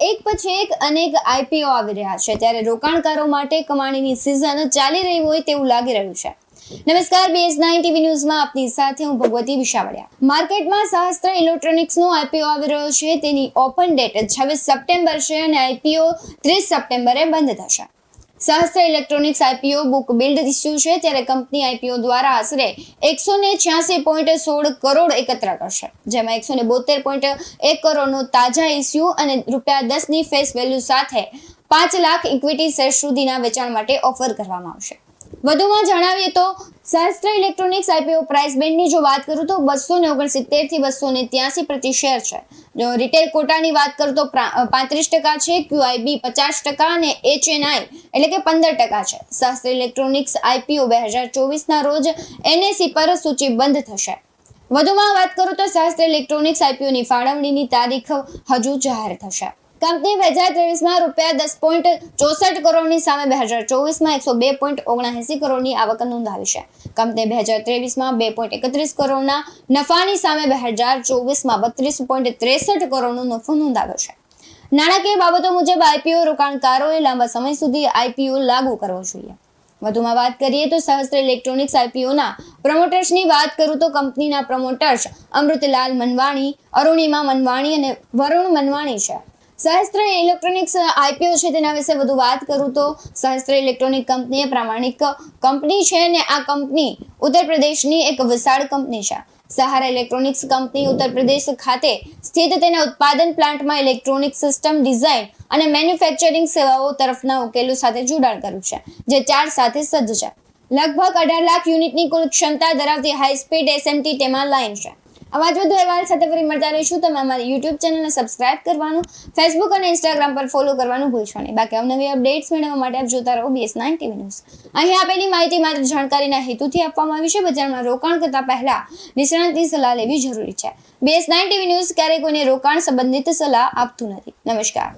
એક પછી એક અનેક આઈપીઓ આવી રહ્યા છે ત્યારે રોકાણકારો માટે કમાણીની સિઝન ચાલી રહી હોય તેવું લાગી રહ્યું છે। નમસ્કાર, BS9 ટીવી ન્યૂઝમાં આપની સાથે હું ભગવતી વિશાવડિયા। માર્કેટમાં સહસ્ત્ર ઇલેક્ટ્રોનિક્સનો આઈપીઓ આવી રહ્યો છે। તેની ઓપન ડેટ 26 સપ્ટેમ્બર છે અને આઈપીઓ 30 સપ્ટેમ્બરે બંધ થશે। Sahasra electronics IPO book build issue છે ત્યારે કંપની આઈપીઓ દ્વારા આશરે 186.16 કરોડ એકત્ર કરશે, જેમાં 172.1 કરોડનો તાજા ઇસ્યુ અને ₹10 ની ફેસ વેલ્યુ સાથે 5 લાખ ઇક્વિટી શેર સુધીના વેચાણ માટે ઓફર કરવામાં આવશે। વધુમાં જણાવીએ તો સહસ્ત્ર ઇલેક્ટ્રોનિક્સ આઈપીઓ પ્રાઇસ બેન્ડની જો વાત કરું તો 269 થી 283 પ્રતિ શેર છે। જો રિટેલ કોટાની વાત કરું તો 35% છે, QIB 50% અને HNI એટલે કે 15% છે। સહસ્ત્ર ઇલેક્ટ્રોનિક્સ આઈપીઓ 2024 ના રોજ NSE પર સૂચિબદ્ધ થશે। વધુમાં વાત કરું તો સહસ્ત્ર ઇલેક્ટ્રોનિક્સ આઈપીઓની ફાળવણીની તારીખ હજુ જાહેર થશે। કંપની 2023માં ₹10.64 કરોડની સામે 2024માં 102.79 કરોડની આવક નોંધાવી છે। કંપની 2023માં 2.31 કરોડના નફાની સામે 2024માં 32.63 કરોડનો નફો નોંધાવ્યો છે। નાણાકીય બાબતો મુજબ આઈપીઓ રોકાણકારોએ લાંબા સમય સુધી આઈપીઓ લાગુ કરવો જોઈએ। વધુમાં વાત કરીએ તો સહસ્ત્ર ઇલેક્ટ્રોનિક્સ આઈપીઓના પ્રમોટર્સની વાત કરું તો કંપનીના પ્રમોટર્સ અમૃતલાલ મનવાણી, અરુણિમા મનવાણી અને વરુણ મનવાણી છે। સહસ્ત્ર ઇલેક્ટ્રોનિક્સ આઈપીઓ છે તેના વિશે વધુ વાત કરું તો સહસ્ત્ર ઇલેક્ટ્રોનિક કંપની એ પ્રામાણિક કંપની છે અને આ કંપની ઉત્તર પ્રદેશની એક વિશાળ કંપની છે। સહારા ઇલેક્ટ્રોનિક્સ કંપની ઉત્તર પ્રદેશ ખાતે સ્થિત તેના ઉત્પાદન પ્લાન્ટમાં ઇલેક્ટ્રોનિક સિસ્ટમ ડિઝાઇન અને મેન્યુફેક્ચરિંગ સેવાઓ તરફના ઉકેલો સાથે જોડાણ કર્યું છે, જે 4 સાથે સજ્જ છે। લગભગ 18 લાખ યુનિટની કુલ ક્ષમતા ધરાવતી હાઈ સ્પીડ SMT તેમાં લાઇન છે। આવા જ વધુ અહેવાલ સાથે ફરી મળતા રહીશું। તમે અમારી YouTube ચેનલને સબસ્ક્રાઇબ કરવાનું, Facebook અને Instagram પર ફોલો કરવાનું ભૂલશો નહીં। બાકી અવનવી અપડેટ્સ મેળવવા માટે આપ જોતા રહો BS9 ટીવી ન્યૂઝ। અહીં આપેલી માહિતી માત્ર જાણકારીના હેતુથી આપવામાં આવી છે। બજારમાં રોકાણ કરતા પહેલા નિષ્ણાતની સલાહ લેવી જરૂરી છે। BS9 ટીવી ન્યૂઝ ક્યારેય કોઈને રોકાણ સંબંધિત સલાહ આપતું નથી। નમસ્કાર।